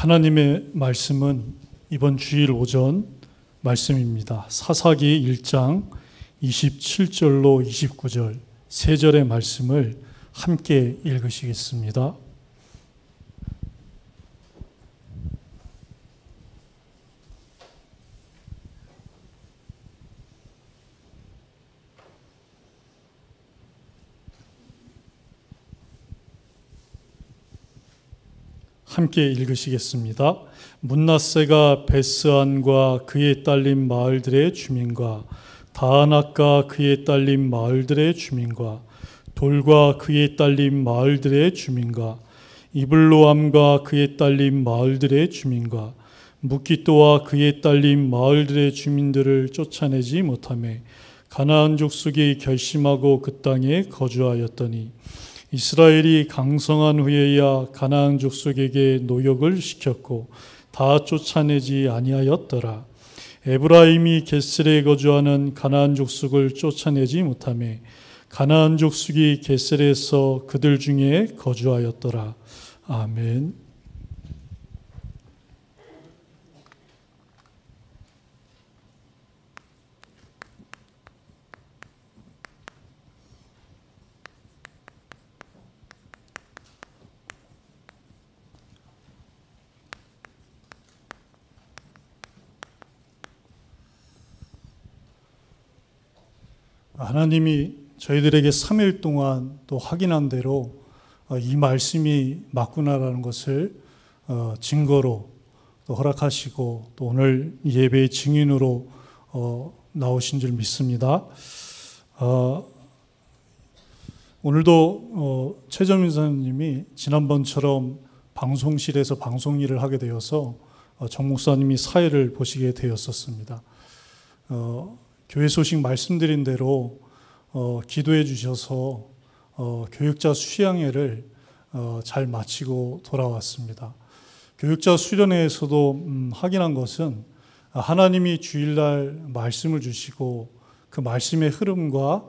하나님의 말씀은 이번 주일 오전 말씀입니다. 사사기 1장 27절로 29절 세 절의 말씀을 함께 읽으시겠습니다. 함께 읽으시겠습니다. 문낫세가 베스안과 그의 딸린 마을들의 주민과 다안악과 그의 딸린 마을들의 주민과 돌과 그의 딸린 마을들의 주민과 이블로암과 그의 딸린 마을들의 주민과 묵기또와 그의 딸린 마을들의 주민들을 쫓아내지 못하며 가나안 족속이 결심하고 그 땅에 거주하였더니 이스라엘이 강성한 후에야 가나안 족속에게 노역을 시켰고 다 쫓아내지 아니하였더라. 에브라임이 겟셀에 거주하는 가나안 족속을 쫓아내지 못하며 가나안 족속이 겟셀에서 그들 중에 거주하였더라. 아멘. 하나님이 저희들에게 3일 동안 또 확인한 대로 이 말씀이 맞구나라는 것을 증거로 또 허락하시고 또 오늘 예배의 증인으로 나오신 줄 믿습니다. 오늘도 최정민 사님이 지난번처럼 방송실에서 방송 일을 하게 되어서 정 목사님이 사회를 보시게 되었었습니다. 교회 소식 말씀드린 대로 기도해 주셔서 교육자 수양회를 잘 마치고 돌아왔습니다. 교육자 수련회에서도 확인한 것은 하나님이 주일날 말씀을 주시고 그 말씀의 흐름과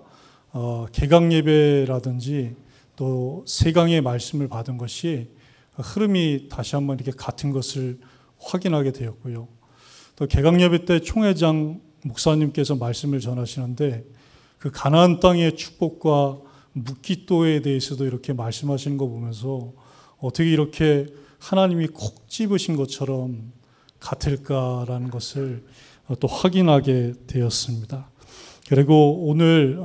개강 예배라든지 또 세강의 말씀을 받은 것이 흐름이 다시 한번 이렇게 같은 것을 확인하게 되었고요. 또 개강 예배 때 총회장 목사님께서 말씀을 전하시는데 그 가나안 땅의 축복과 묵기또에 대해서도 이렇게 말씀하시는 거 보면서 어떻게 이렇게 하나님이 콕 집으신 것처럼 같을까라는 것을 또 확인하게 되었습니다. 그리고 오늘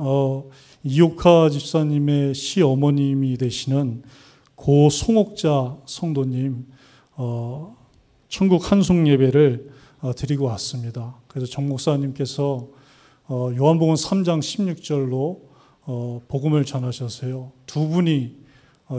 이옥하 집사님의 시어머님이 되시는 고 송옥자 성도님 천국 한송 예배를 드리고 왔습니다. 그래서 정 목사님께서 요한복음 3장 16절로 복음을 전하셔서요. 두 분이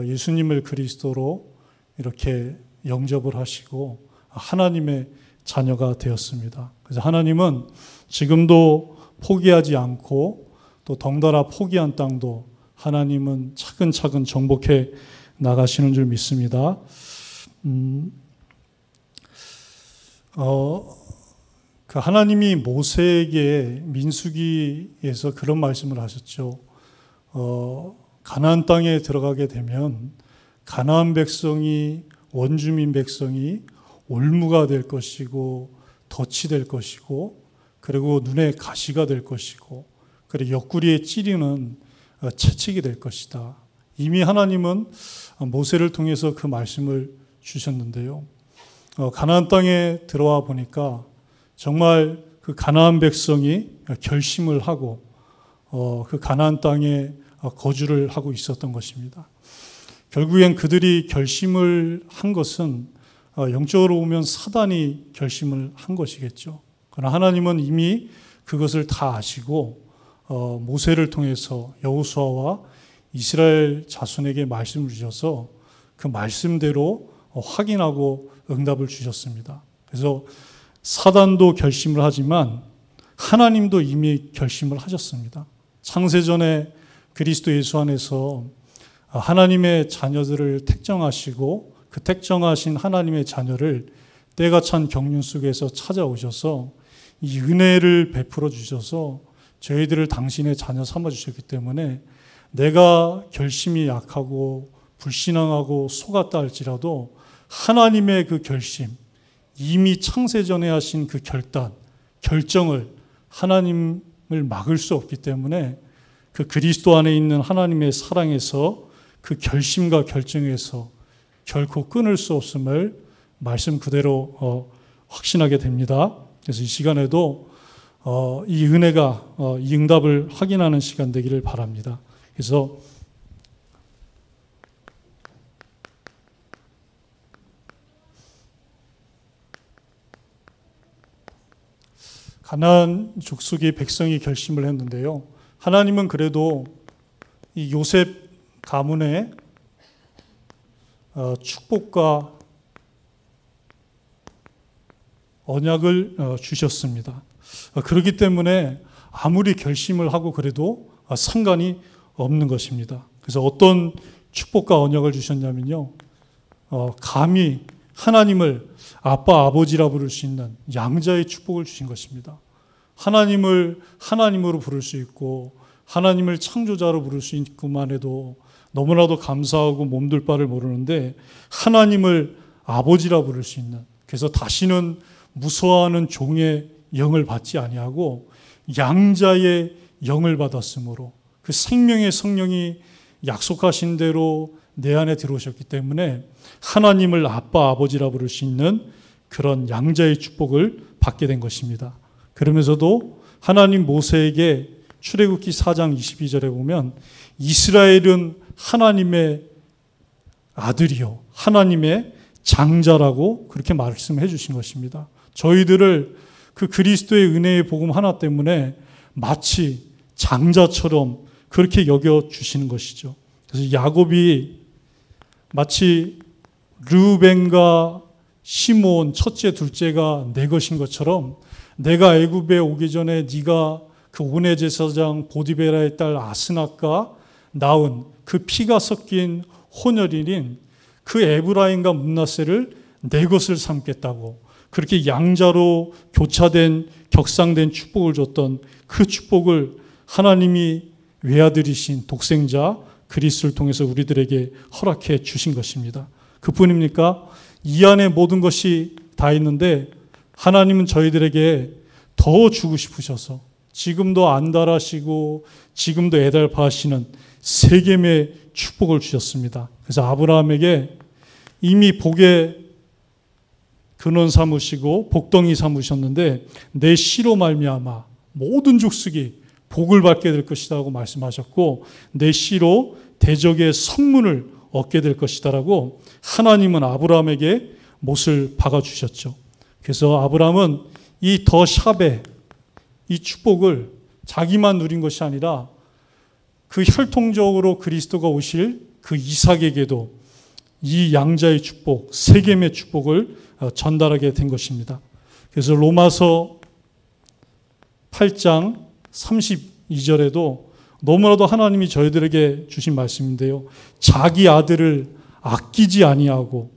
예수님을 그리스도로 이렇게 영접을 하시고 하나님의 자녀가 되었습니다. 그래서 하나님은 지금도 포기하지 않고 또 덩달아 포기한 땅도 하나님은 차근차근 정복해 나가시는 줄 믿습니다. 그 하나님이 모세에게 민수기에서 그런 말씀을 하셨죠. 가나안 땅에 들어가게 되면 가나안 백성이 원주민 백성이 올무가 될 것이고 덫이 될 것이고 그리고 눈에 가시가 될 것이고 그리고 옆구리에 찌르는 채찍이 될 것이다. 이미 하나님은 모세를 통해서 그 말씀을 주셨는데요. 가나안 땅에 들어와 보니까 정말 그 가나안 백성이 결심을 하고 그 가나안 땅에 거주를 하고 있었던 것입니다. 결국엔 그들이 결심을 한 것은 영적으로 보면 사단이 결심을 한 것이겠죠. 그러나 하나님은 이미 그것을 다 아시고 모세를 통해서 여호수아와 이스라엘 자손에게 말씀을 주셔서 그 말씀대로 확인하고 응답을 주셨습니다. 그래서 사단도 결심을 하지만 하나님도 이미 결심을 하셨습니다. 창세전에 그리스도 예수 안에서 하나님의 자녀들을 택정하시고 그 택정하신 하나님의 자녀를 때가 찬 경륜 속에서 찾아오셔서 이 은혜를 베풀어 주셔서 저희들을 당신의 자녀 삼아 주셨기 때문에 내가 결심이 약하고 불신앙하고 속았다 할지라도 하나님의 그 결심, 이미 창세전에 하신 그 결정을 하나님을 막을 수 없기 때문에 그 그리스도 안에 있는 하나님의 사랑에서 그 결심과 결정에서 결코 끊을 수 없음을 말씀 그대로 확신하게 됩니다. 그래서 이 시간에도 이 은혜가 이 응답을 확인하는 시간 되기를 바랍니다. 그래서 가나안 족속의 백성이 결심을 했는데요. 하나님은 그래도 이 요셉 가문에 축복과 언약을 주셨습니다. 그렇기 때문에 아무리 결심을 하고 그래도 상관이 없는 것입니다. 그래서 어떤 축복과 언약을 주셨냐면요. 감히 하나님을 아빠, 아버지라 부를 수 있는 양자의 축복을 주신 것입니다. 하나님을 하나님으로 부를 수 있고 하나님을 창조자로 부를 수 있기만 해도 너무나도 감사하고 몸둘 바를 모르는데 하나님을 아버지라 부를 수 있는, 그래서 다시는 무서워하는 종의 영을 받지 아니하고 양자의 영을 받았으므로 그 생명의 성령이 약속하신 대로 내 안에 들어오셨기 때문에 하나님을 아빠, 아버지라 부를 수 있는 그런 양자의 축복을 받게 된 것입니다. 그러면서도 하나님 모세에게 출애굽기 4장 22절에 보면 이스라엘은 하나님의 아들이요 하나님의 장자라고 그렇게 말씀해 주신 것입니다. 저희들을 그 그리스도의 은혜의 복음 하나 때문에 마치 장자처럼 그렇게 여겨 주시는 것이죠. 그래서 야곱이 마치 르우벤과 시몬 첫째 둘째가 내 것인 것처럼 내가 애굽에 오기 전에 네가 그 온의 제사장 보디베라의 딸 아스낙과 낳은 그 피가 섞인 혼혈인인 그 에브라임과 므낫세를 내 것을 삼겠다고 그렇게 양자로 교차된 격상된 축복을 줬던 그 축복을 하나님이 외아들이신 독생자 그리스도를 통해서 우리들에게 허락해 주신 것입니다. 그뿐입니까? 이 안에 모든 것이 다 있는데 하나님은 저희들에게 더 주고 싶으셔서 지금도 안달하시고 지금도 애달파하시는 세겜의 축복을 주셨습니다. 그래서 아브라함에게 이미 복의 근원 삼으시고 복덩이 삼으셨는데 내 씨로 말미암아 모든 족속이 복을 받게 될 것이라고 말씀하셨고 내 씨로 대적의 성문을 얻게 될 것이다라고 하나님은 아브라함에게 못을 박아주셨죠. 그래서 아브라함은 이 더 샵의 이 축복을 자기만 누린 것이 아니라 그 혈통적으로 그리스도가 오실 그 이삭에게도 이 양자의 축복, 세겜의 축복을 전달하게 된 것입니다. 그래서 로마서 8장 32절에도 너무나도 하나님이 저희들에게 주신 말씀인데요. 자기 아들을 아끼지 아니하고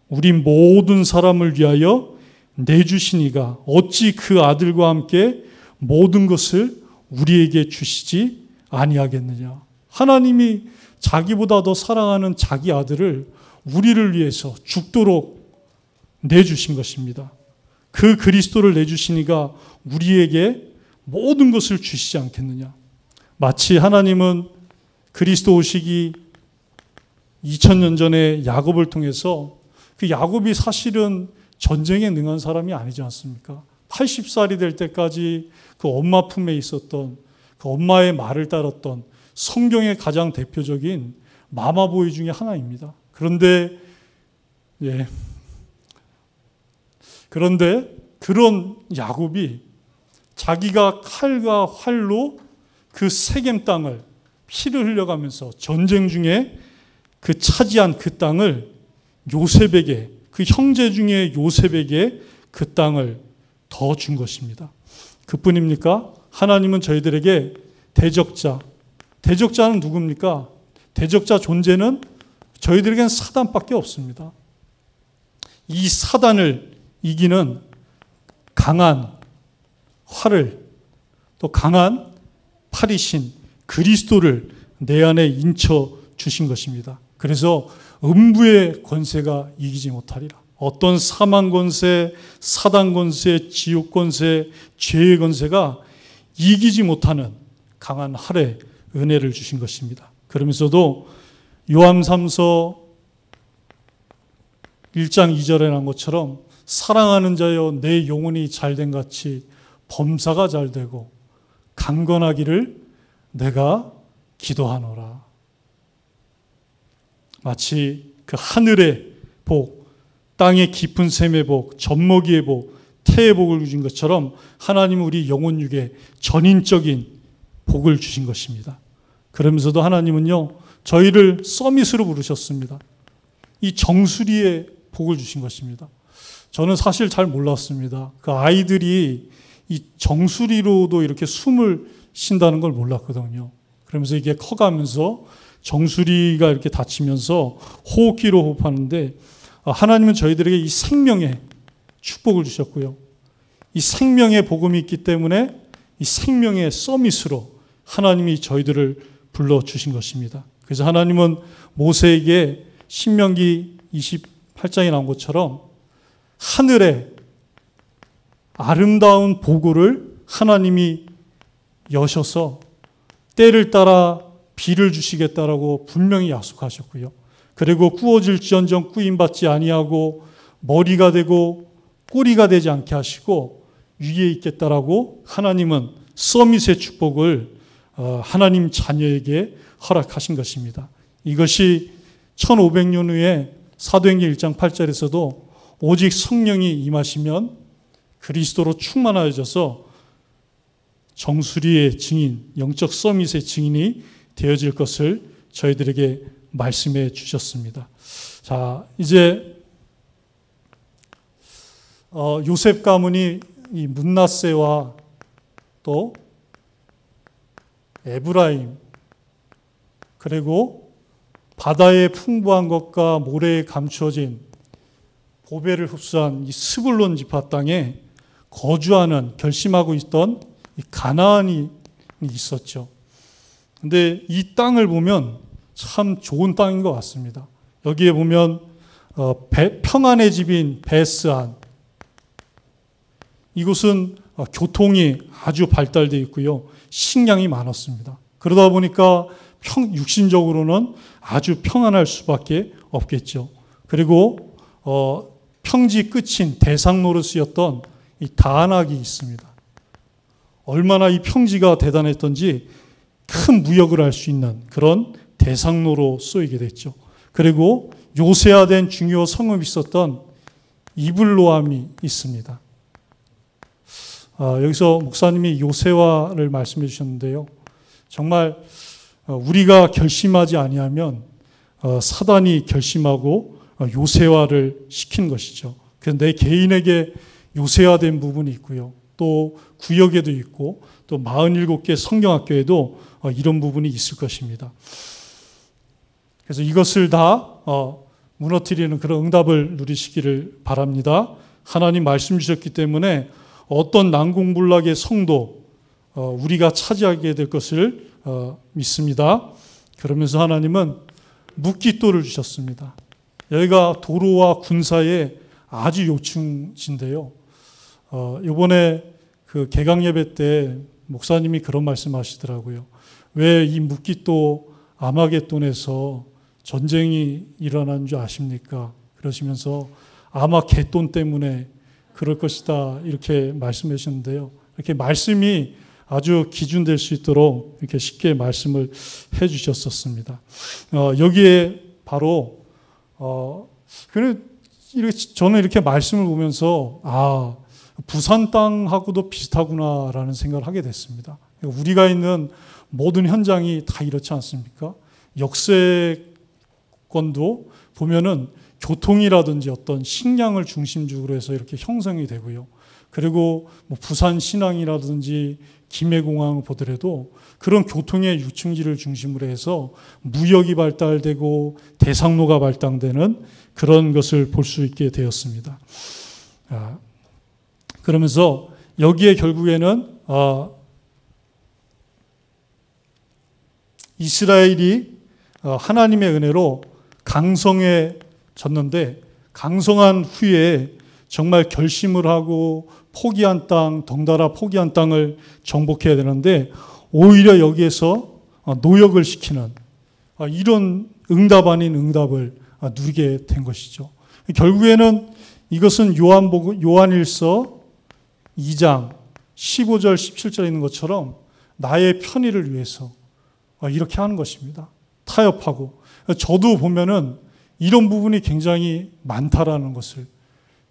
우리 모든 사람을 위하여 내주시니가 어찌 그 아들과 함께 모든 것을 우리에게 주시지 아니하겠느냐. 하나님이 자기보다 더 사랑하는 자기 아들을 우리를 위해서 죽도록 내주신 것입니다. 그 그리스도를 내주시니가 우리에게 모든 것을 주시지 않겠느냐. 마치 하나님은 그리스도 오시기 2000년 전에 야곱을 통해서 그 야곱이 사실은 전쟁에 능한 사람이 아니지 않습니까? 80살이 될 때까지 그 엄마 품에 있었던 그 엄마의 말을 따랐던 성경의 가장 대표적인 마마보이 중에 하나입니다. 그런데 그런 야곱이 자기가 칼과 활로 그 세겜 땅을 피를 흘려가면서 전쟁 중에 그 차지한 그 땅을 요셉에게, 그 형제 중에 요셉에게 그 땅을 더 준 것입니다. 그뿐입니까? 하나님은 저희들에게 대적자는 누굽니까? 대적자 존재는 저희들에게는 사단밖에 없습니다. 이 사단을 이기는 강한 활을, 또 강한 팔이신 그리스도를 내 안에 인쳐 주신 것입니다. 그래서 음부의 권세가 이기지 못하리라. 어떤 사망 권세, 사단 권세, 지옥 권세, 죄의 권세가 이기지 못하는 강한 할의 은혜를 주신 것입니다. 그러면서도 요한 3서 1장 2절에 난 것처럼 사랑하는 자여 내 영혼이 잘된 같이 범사가 잘되고 강건하기를 내가 기도하노라. 마치 그 하늘의 복, 땅의 깊은 샘의 복, 젖먹이의 복, 태의 복을 주신 것처럼 하나님은 우리 영혼 육에 전인적인 복을 주신 것입니다. 그러면서도 하나님은요, 저희를 서밋으로 부르셨습니다. 이 정수리의 복을 주신 것입니다. 저는 사실 잘 몰랐습니다. 그 아이들이 이 정수리로도 이렇게 숨을 쉰다는 걸 몰랐거든요. 그러면서 이게 커가면서 정수리가 이렇게 닫히면서 호흡기로 호흡하는데 하나님은 저희들에게 이 생명의 축복을 주셨고요. 이 생명의 복음이 있기 때문에 이 생명의 서밋으로 하나님이 저희들을 불러주신 것입니다. 그래서 하나님은 모세에게 신명기 28장에 나온 것처럼 하늘에 아름다운 보고를 하나님이 여셔서 때를 따라 비를 주시겠다라고 분명히 약속하셨고요. 그리고 꾸어질지언정 꾸임받지 아니하고 머리가 되고 꼬리가 되지 않게 하시고 위에 있겠다라고 하나님은 서밋의 축복을 하나님 자녀에게 허락하신 것입니다. 이것이 1500년 후에 사도행전 1장 8절에서도 오직 성령이 임하시면 그리스도로 충만하여져서 정수리의 증인, 영적 서밋의 증인이 되어질 것을 저희들에게 말씀해 주셨습니다. 자, 이제 요셉 가문이 이 므낫세와 또 에브라임 그리고 바다의 풍부한 것과 모래에 감추어진 보배를 흡수한 이 스불론 지파 땅에 거주하는 결심하고 있던 이 가나안이 있었죠. 근데 이 땅을 보면 참 좋은 땅인 것 같습니다. 여기에 보면 평안의 집인 베스안, 이곳은 교통이 아주 발달되어 있고요. 식량이 많았습니다. 그러다 보니까 육신적으로는 아주 평안할 수밖에 없겠죠. 그리고 평지 끝인 대상 노릇이었던 이 다낙이 있습니다. 얼마나 이 평지가 대단했던지 큰 무역을 할 수 있는 그런 대상로로 쏘이게 됐죠. 그리고 요새화된 중요 성읍이 있었던 이블로암이 있습니다. 여기서 목사님이 요새화를 말씀해 주셨는데요. 정말 우리가 결심하지 아니하면 사단이 결심하고 요새화를 시킨 것이죠. 그래서 내 개인에게 요새화된 부분이 있고요. 또 구역에도 있고 또 47개 성경학교에도 이런 부분이 있을 것입니다. 그래서 이것을 다 무너뜨리는 그런 응답을 누리시기를 바랍니다. 하나님 말씀 주셨기 때문에 어떤 난공불락의 성도 우리가 차지하게 될 것을 믿습니다. 그러면서 하나님은 묵깃도를 주셨습니다. 여기가 도로와 군사의 아주 요충지인데요. 이번에 그 개강 예배 때 목사님이 그런 말씀하시더라고요. 왜 이 묵깃도 아마겟돈에서 전쟁이 일어난 줄 아십니까? 그러시면서 아마 겟돈 때문에 그럴 것이다 이렇게 말씀해 주셨는데요. 이렇게 말씀이 아주 기준될 수 있도록 이렇게 쉽게 말씀을 해 주셨었습니다. 여기에 바로 저는 이렇게 말씀을 보면서 부산 땅하고도 비슷하구나라는 생각을 하게 됐습니다. 우리가 있는 모든 현장이 다 이렇지 않습니까? 역세권도 보면은 교통이라든지 어떤 식량을 중심적으로 해서 이렇게 형성이 되고요. 그리고 뭐 부산 신항이라든지 김해공항을 보더라도 그런 교통의 유충지를 중심으로 해서 무역이 발달되고 대상로가 발달되는 그런 것을 볼 수 있게 되었습니다. 그러면서 여기에 결국에는 이스라엘이 하나님의 은혜로 강성해졌는데 강성한 후에 정말 결심을 하고 포기한 땅, 덩달아 포기한 땅을 정복해야 되는데 오히려 여기에서 노역을 시키는 이런 응답 아닌 응답을 누리게 된 것이죠. 결국에는 이것은 요한일서 2장 15절 17절에 있는 것처럼 나의 편의를 위해서 이렇게 하는 것입니다. 타협하고. 저도 보면은 이런 부분이 굉장히 많다라는 것을,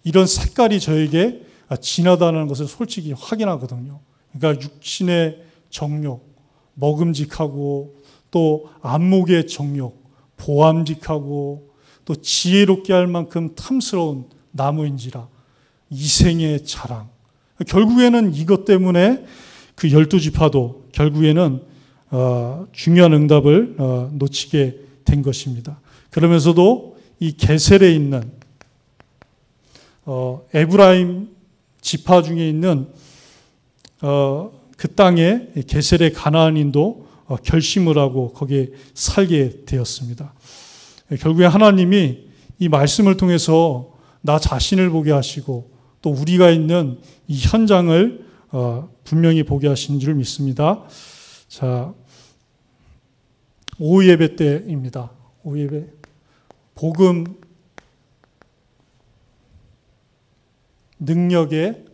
이런 색깔이 저에게 진하다는 것을 솔직히 확인하거든요. 그러니까 육신의 정욕, 먹음직하고 또 안목의 정욕, 보암직하고 또 지혜롭게 할 만큼 탐스러운 나무인지라 이생의 자랑. 결국에는 이것 때문에 그 12지파도 결국에는 중요한 응답을 놓치게 된 것입니다. 그러면서도 이 게셀에 있는 에브라임 지파 중에 있는 그 땅에 게셀의 가나안인도 결심을 하고 거기에 살게 되었습니다. 결국에 하나님이 이 말씀을 통해서 나 자신을 보게 하시고 또 우리가 있는 이 현장을 분명히 보게 하신 줄 믿습니다. 자, 오후 예배 때입니다. 오후 예배. 복음 능력의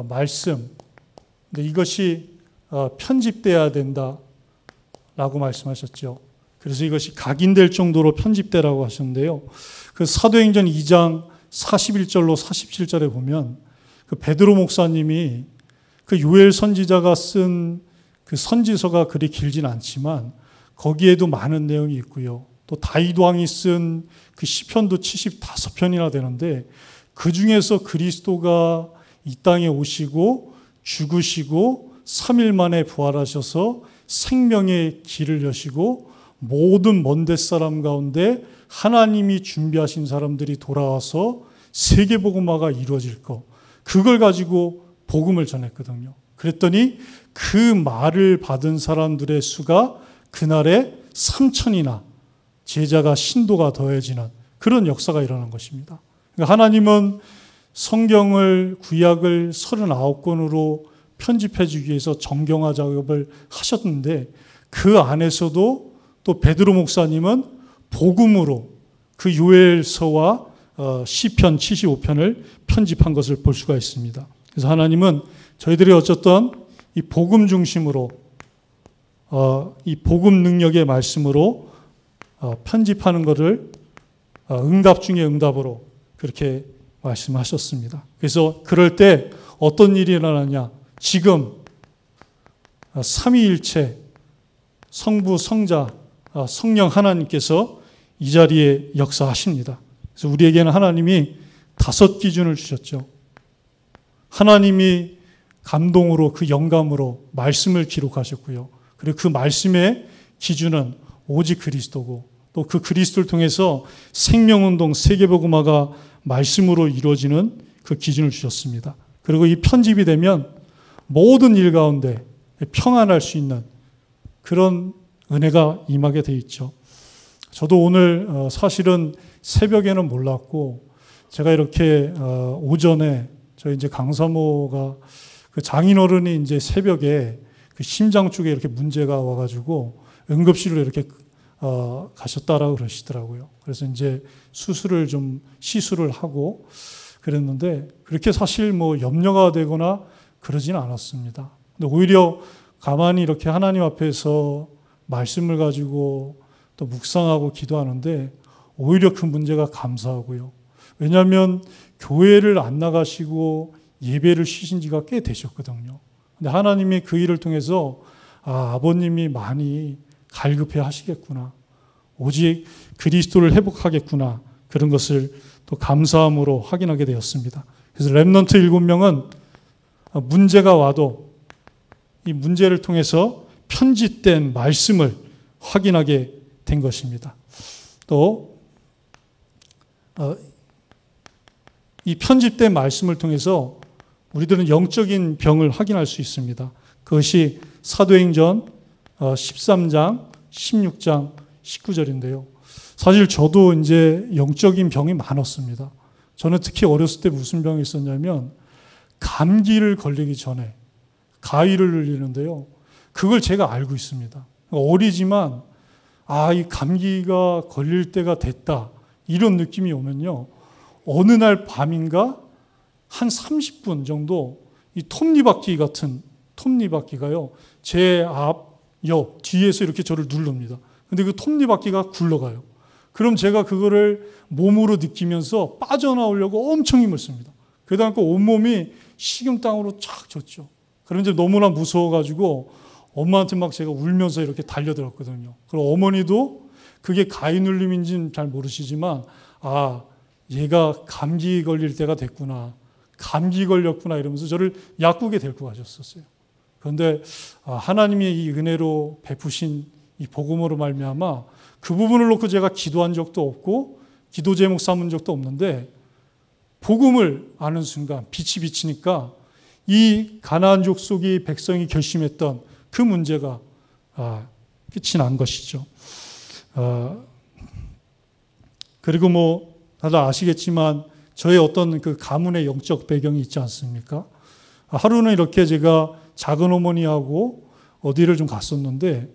말씀. 근데 이것이 편집돼야 된다라고 말씀하셨죠. 그래서 이것이 각인될 정도로 편집되라고 하셨는데요. 그 사도행전 2장 41절로 47절에 보면 그 베드로 목사님이 그 요엘 선지자가 쓴 그 선지서가 그리 길진 않지만 거기에도 많은 내용이 있고요. 또 다윗 왕이 쓴 그 시편도 75편이나 되는데 그 중에서 그리스도가 이 땅에 오시고 죽으시고 3일 만에 부활하셔서 생명의 길을 여시고 모든 먼 데사람 가운데 하나님이 준비하신 사람들이 돌아와서 세계복음화가 이루어질 것, 그걸 가지고 복음을 전했거든요. 그랬더니 그 말을 받은 사람들의 수가 그날에 3천이나 제자가 신도가 더해지는 그런 역사가 일어난 것입니다. 그러니까 하나님은 성경을 구약을 39권으로 편집해 주기 위해서 정경화 작업을 하셨는데 그 안에서도 또 베드로 목사님은 복음으로 그 요엘서와 시편 75편을 편집한 것을 볼 수가 있습니다. 그래서 하나님은 저희들이 어쨌든 이 복음 중심으로 이 복음 능력의 말씀으로 편집하는 것을 응답 중에 응답으로 그렇게 말씀하셨습니다. 그래서 그럴 때 어떤 일이 일어나냐? 지금 삼위일체 성부, 성자, 성령 하나님께서 이 자리에 역사하십니다. 그래서 우리에게는 하나님이 5 기준을 주셨죠. 하나님이 감동으로 그 영감으로 말씀을 기록하셨고요. 그리고 그 말씀의 기준은 오직 그리스도고 또 그 그리스도를 통해서 생명운동 세계복음화가 말씀으로 이루어지는 그 기준을 주셨습니다. 그리고 이 편집이 되면 모든 일 가운데 평안할 수 있는 그런 은혜가 임하게 돼 있죠. 저도 오늘 사실은 새벽에는 몰랐고 제가 이렇게 오전에 저희 이제 강사모가 그 장인어른이 이제 새벽에 그 심장 쪽에 이렇게 문제가 와가지고 응급실로 이렇게 가셨다라고 그러시더라고요. 그래서 이제 시술을 하고 그랬는데 그렇게 사실 뭐 염려가 되거나 그러진 않았습니다. 근데 오히려 가만히 이렇게 하나님 앞에서 말씀을 가지고 또 묵상하고 기도하는데 오히려 그 문제가 감사하고요. 왜냐하면 교회를 안 나가시고 예배를 쉬신 지가 꽤 되셨거든요. 근데 하나님이 그 일을 통해서 아버님이 많이 갈급해 하시겠구나. 오직 그리스도를 회복하겠구나. 그런 것을 또 감사함으로 확인하게 되었습니다. 그래서 렘넌트 7명은 문제가 와도 이 문제를 통해서 편집된 말씀을 확인하게 된 것입니다. 또 이 편집된 말씀을 통해서 우리들은 영적인 병을 확인할 수 있습니다. 그것이 사도행전 13장 16장 19절인데요. 사실 저도 이제 영적인 병이 많았습니다. 저는 특히 어렸을 때 무슨 병이 있었냐면 감기를 걸리기 전에 가위를 눌리는데요. 그걸 제가 알고 있습니다. 어리지만 이 감기가 걸릴 때가 됐다. 이런 느낌이 오면요. 어느 날 밤인가 한 30분 정도 이 톱니바퀴 같은 톱니바퀴가요. 제 앞, 옆, 뒤에서 이렇게 저를 누릅니다. 근데 그 톱니바퀴가 굴러가요. 그럼 제가 그거를 몸으로 느끼면서 빠져나오려고 엄청 힘을 씁니다. 그러다 보니까 온몸이 식은땀으로 쫙 젖죠. 그럼 이제 너무나 무서워가지고 엄마한테 막 제가 울면서 이렇게 달려들었거든요. 그리고 어머니도 그게 가위 눌림인지는 잘 모르시지만 얘가 감기 걸릴 때가 됐구나. 감기 걸렸구나 이러면서 저를 약국에 데리고 가셨었어요. 그런데 하나님이 이 은혜로 베푸신 이 복음으로 말미암아 그 부분을 놓고 제가 기도한 적도 없고 기도 제목 삼은 적도 없는데 복음을 아는 순간 빛이 비치니까 이 가나안 족속이 백성이 결심했던 그 문제가 끝이 난 것이죠. 그리고 다들 아시겠지만 저의 어떤 그 가문의 영적 배경이 있지 않습니까? 하루는 이렇게 제가 작은 어머니하고 어디를 좀 갔었는데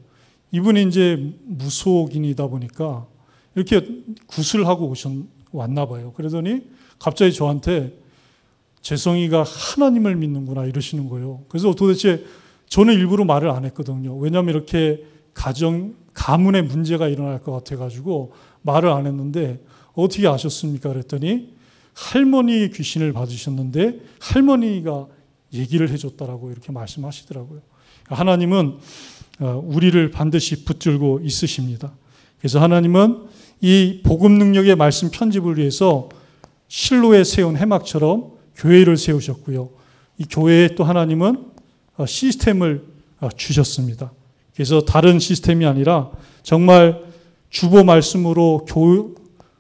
이분이 이제 무속인이다 보니까 이렇게 구슬하고 왔나 봐요. 그러더니 갑자기 저한테 재성이가 하나님을 믿는구나 이러시는 거예요. 그래서 도대체 저는 일부러 말을 안 했거든요. 왜냐하면 이렇게 가문에 문제가 일어날 것 같아가지고 말을 안 했는데 어떻게 아셨습니까? 그랬더니 할머니 귀신을 받으셨는데 할머니가 얘기를 해줬다라고 이렇게 말씀하시더라고요. 하나님은 우리를 반드시 붙들고 있으십니다. 그래서 하나님은 이 복음 능력의 말씀 편집을 위해서 실로에 세운 해막처럼 교회를 세우셨고요. 이 교회에 또 하나님은 시스템을 주셨습니다. 그래서 다른 시스템이 아니라 정말 주보 말씀으로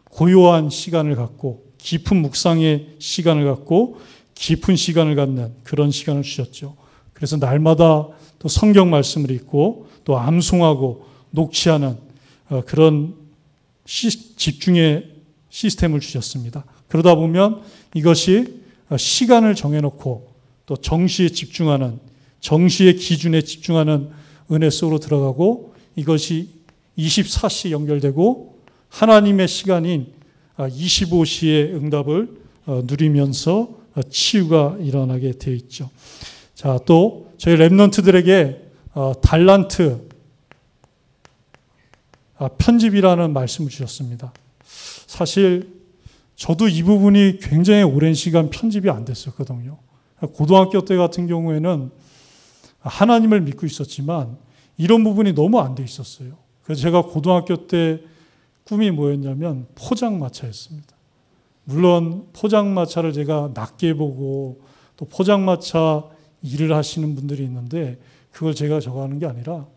고요한 시간을 갖고 깊은 묵상의 시간을 갖고 깊은 시간을 갖는 그런 시간을 주셨죠. 그래서 날마다 또 성경 말씀을 읽고 또 암송하고 녹취하는 그런 집중의 시스템을 주셨습니다. 그러다 보면 이것이 시간을 정해놓고 또 정시에 집중하는 정시의 기준에 집중하는 은혜 속으로 들어가고 이것이 24시 연결되고 하나님의 시간인 25시의 응답을 누리면서 치유가 일어나게 되어 있죠. 자, 또 저희 렘넌트들에게 달란트 편집이라는 말씀을 주셨습니다. 사실 저도 이 부분이 굉장히 오랜 시간 편집이 안 됐었거든요. 고등학교 때 같은 경우에는 하나님을 믿고 있었지만 이런 부분이 너무 안 돼 있었어요. 그래서 제가 고등학교 때 꿈이 뭐였냐면 포장마차였습니다. 물론 포장마차를 제가 낮게 보고 또 포장마차 일을 하시는 분들이 있는데 그걸 제가 저거 하는 게 아니라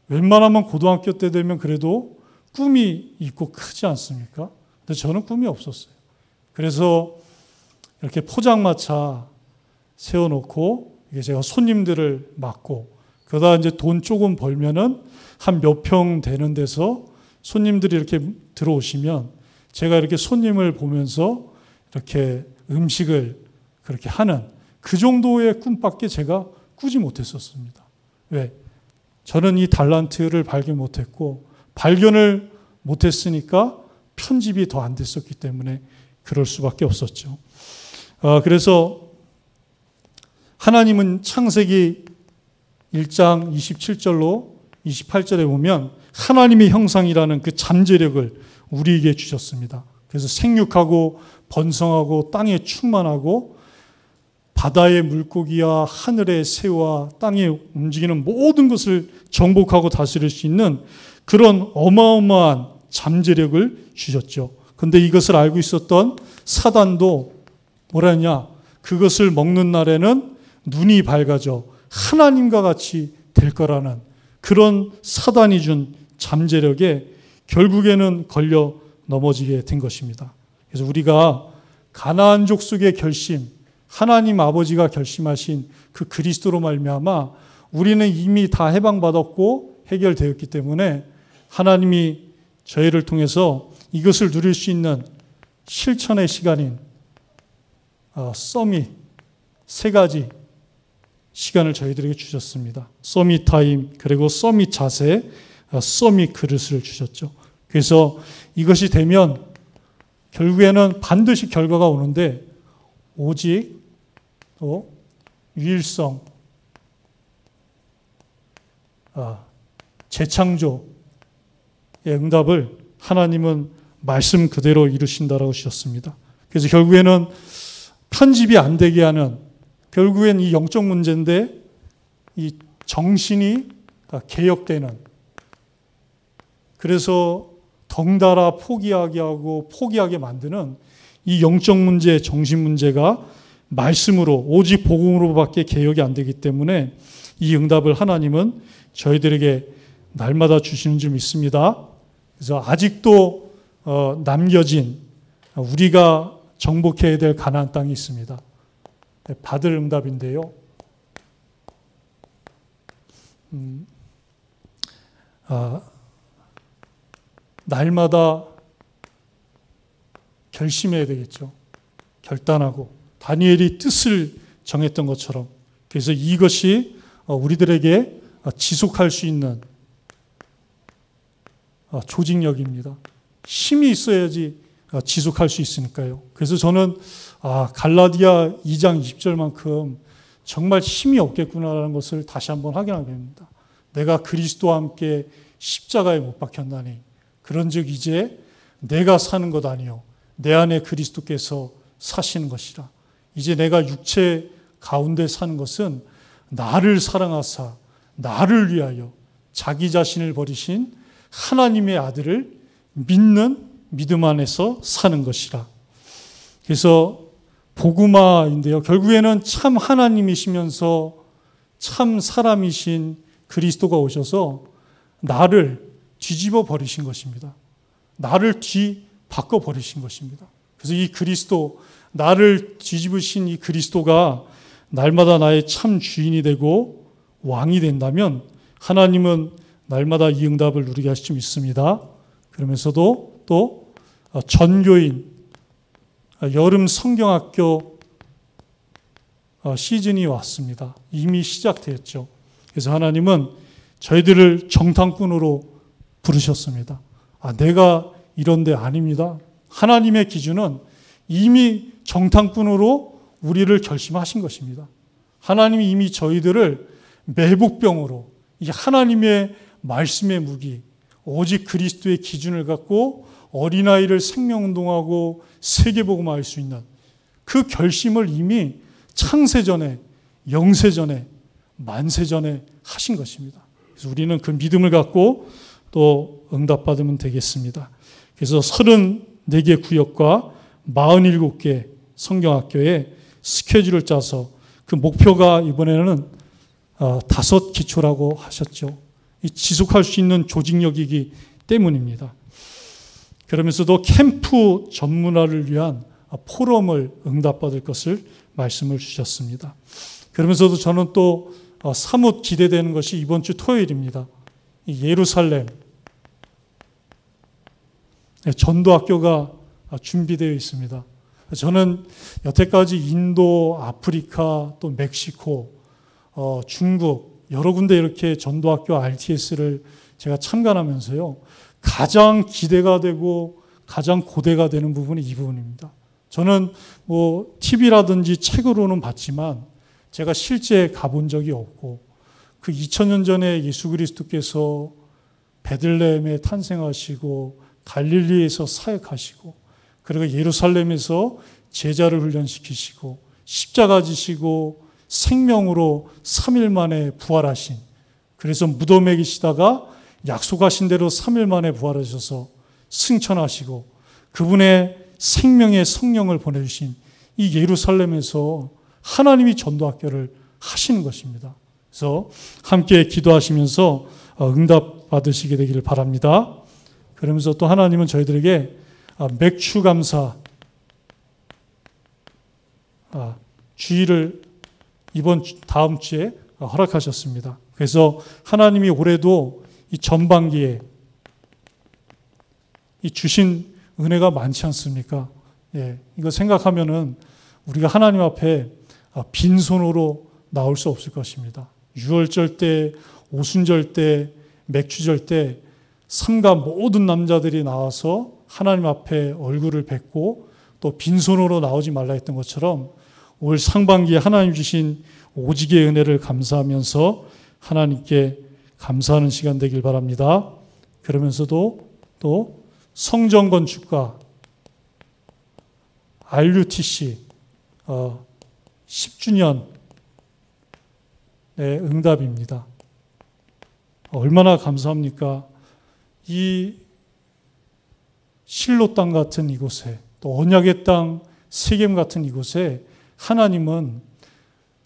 웬만하면 고등학교 때 되면 그래도 꿈이 있고 크지 않습니까? 근데 저는 꿈이 없었어요. 그래서 이렇게 포장마차 세워놓고 이게 제가 손님들을 맡고 그러다 이제 돈 조금 벌면은 한 몇 평 되는 데서 손님들이 이렇게 들어오시면 제가 이렇게 손님을 보면서 이렇게 음식을 그렇게 하는 그 정도의 꿈밖에 제가 꾸지 못했었습니다. 왜? 저는 이 달란트를 발견 못했고 발견을 못했으니까 편집이 더 안 됐었기 때문에 그럴 수밖에 없었죠. 그래서 하나님은 창세기 1장 27절로 28절에 보면 하나님의 형상이라는 그 잠재력을 우리에게 주셨습니다. 그래서 생육하고 번성하고 땅에 충만하고 바다의 물고기와 하늘의 새와 땅에 움직이는 모든 것을 정복하고 다스릴 수 있는 그런 어마어마한 잠재력을 주셨죠. 그런데 이것을 알고 있었던 사단도 뭐라 했냐? 그것을 먹는 날에는 눈이 밝아져 하나님과 같이 될 거라는 그런 사단이 준 잠재력에 결국에는 걸려 넘어지게 된 것입니다. 그래서 우리가 가나안 족속의 결심, 하나님 아버지가 결심하신 그 그리스도로 말미암아 우리는 이미 다 해방받았고 해결되었기 때문에 하나님이 저희를 통해서 이것을 누릴 수 있는 실천의 시간인 서밋 3가지 시간을 저희들에게 주셨습니다. 서밋 타임, 그리고 서밋 자세, 서밋 그릇을 주셨죠. 그래서 이것이 되면 결국에는 반드시 결과가 오는데 오직 또 유일성, 재창조의 응답을 하나님은 말씀 그대로 이루신다라고 주셨습니다. 그래서 결국에는 편집이 안 되게 하는, 결국엔 이 영적 문제인데 이 정신이 개혁되는, 그래서 덩달아 포기하게 하고 포기하게 만드는 이 영적 문제, 정신 문제가 말씀으로, 오직 복음으로밖에 개혁이 안 되기 때문에 이 응답을 하나님은 저희들에게 날마다 주시는 줄 믿습니다. 그래서 아직도 남겨진 우리가 정복해야 될 가나안 땅이 있습니다. 받을 응답인데요. 날마다 결심해야 되겠죠. 결단하고 다니엘이 뜻을 정했던 것처럼. 그래서 이것이 우리들에게 지속할 수 있는 조직력입니다. 힘이 있어야지 지속할 수 있으니까요. 그래서 저는 갈라디아 2장 20절만큼 정말 힘이 없겠구나라는 것을 다시 한번 확인하게 됩니다. 내가 그리스도와 함께 십자가에 못 박혔나니 그런즉 이제 내가 사는 것 아니요 내 안에 그리스도께서 사시는 것이라. 이제 내가 육체 가운데 사는 것은 나를 사랑하사 나를 위하여 자기 자신을 버리신 하나님의 아들을 믿는 믿음 안에서 사는 것이라. 그래서 복음화인데요. 결국에는 참 하나님이시면서 참 사람이신 그리스도가 오셔서 나를 뒤집어 버리신 것입니다. 나를 뒤바꿔 버리신 것입니다. 그래서 이 그리스도, 나를 뒤집으신 이 그리스도가 날마다 나의 참 주인이 되고 왕이 된다면 하나님은 날마다 이 응답을 누리게 하실 줄 믿습니다. 그러면서도 또 전교인 여름 성경학교 시즌이 왔습니다. 이미 시작되었죠. 그래서 하나님은 저희들을 정탐꾼으로 부르셨습니다. 내가 이런데 아닙니다. 하나님의 기준은 이미 정탐꾼으로 우리를 결심하신 것입니다. 하나님이 이미 저희들을 매복병으로 이 하나님의 말씀의 무기, 오직 그리스도의 기준을 갖고 어린아이를 생명운동하고 세계복음화할 수 있는 그 결심을 이미 창세전에, 영세전에, 만세전에 하신 것입니다. 그래서 우리는 그 믿음을 갖고 또 응답받으면 되겠습니다. 그래서 34개 구역과 47개 성경학교에 스케줄을 짜서 그 목표가 이번에는 5기초라고 하셨죠. 지속할 수 있는 조직력이기 때문입니다. 그러면서도 캠프 전문화를 위한 포럼을 응답받을 것을 말씀을 주셨습니다. 그러면서도 저는 또 사뭇 기대되는 것이 이번 주 토요일입니다. 예루살렘 전도학교가 준비되어 있습니다. 저는 여태까지 인도, 아프리카, 또 멕시코, 중국 여러 군데 이렇게 전도학교 RTS를 제가 참관하면서요. 가장 기대가 되고 가장 고대가 되는 부분이 이 부분입니다. 저는 TV라든지 책으로는 봤지만 제가 실제 가본 적이 없고 그 2000년 전에 예수 그리스도께서 베들레헴에 탄생하시고 갈릴리에서 사역하시고 그리고 예루살렘에서 제자를 훈련시키시고 십자가 지시고 생명으로 3일 만에 부활하신, 그래서 무덤에 계시다가 약속하신 대로 3일 만에 부활하셔서 승천하시고 그분의 생명의 성령을 보내주신 이 예루살렘에서 하나님이 전도학교를 하시는 것입니다. 그래서 함께 기도하시면서 응답 받으시게 되기를 바랍니다. 그러면서 또 하나님은 저희들에게 맥주 감사 주일을 다음 주에 허락하셨습니다. 그래서 하나님이 올해도 이 전반기에 이 주신 은혜가 많지 않습니까? 예, 이거 생각하면은 우리가 하나님 앞에 빈손으로 나올 수 없을 것입니다. 유월절 때, 오순절 때, 맥주절 때 삼가 모든 남자들이 나와서 하나님 앞에 얼굴을 뵙고 또 빈손으로 나오지 말라 했던 것처럼 올 상반기에 하나님 주신 오직의 은혜를 감사하면서 하나님께 감사하는 시간 되길 바랍니다. 그러면서도 또 성전 건축과 RUTC 10주년의 응답입니다. 얼마나 감사합니까? 이 실로 땅 같은 이곳에 또 언약의 땅 세겜 같은 이곳에 하나님은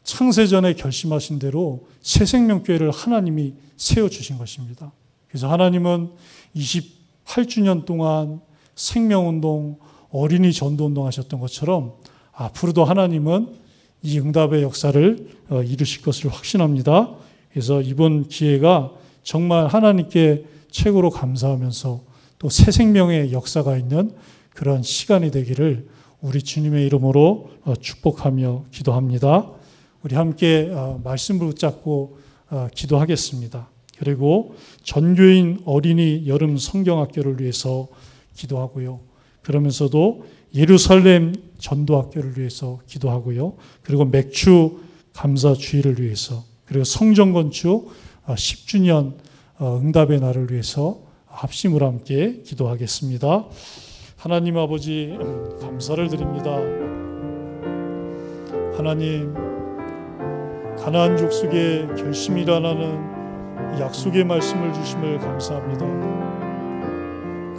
창세전에 결심하신 대로 새생명교회를 하나님이 세워주신 것입니다. 그래서 하나님은 28주년 동안 생명운동, 어린이 전도운동 하셨던 것처럼 앞으로도 하나님은 이 응답의 역사를 이루실 것을 확신합니다. 그래서 이번 기회가 정말 하나님께 최고로 감사하면서 또 새 생명의 역사가 있는 그런 시간이 되기를 우리 주님의 이름으로 축복하며 기도합니다. 우리 함께 말씀을 붙잡고 기도하겠습니다. 그리고 전교인 어린이 여름 성경학교를 위해서 기도하고요. 그러면서도 예루살렘 전도학교를 위해서 기도하고요. 그리고 맥주 감사주의를 위해서, 그리고 성전 건축 10주년 응답의 날을 위해서 합심으로 함께 기도하겠습니다. 하나님 아버지 감사를 드립니다. 하나님, 가나안 족속의 결심이 일어나는 약속의 말씀을 주심을 감사합니다.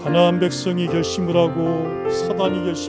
가나안 백성이 결심을 하고 사단이 결심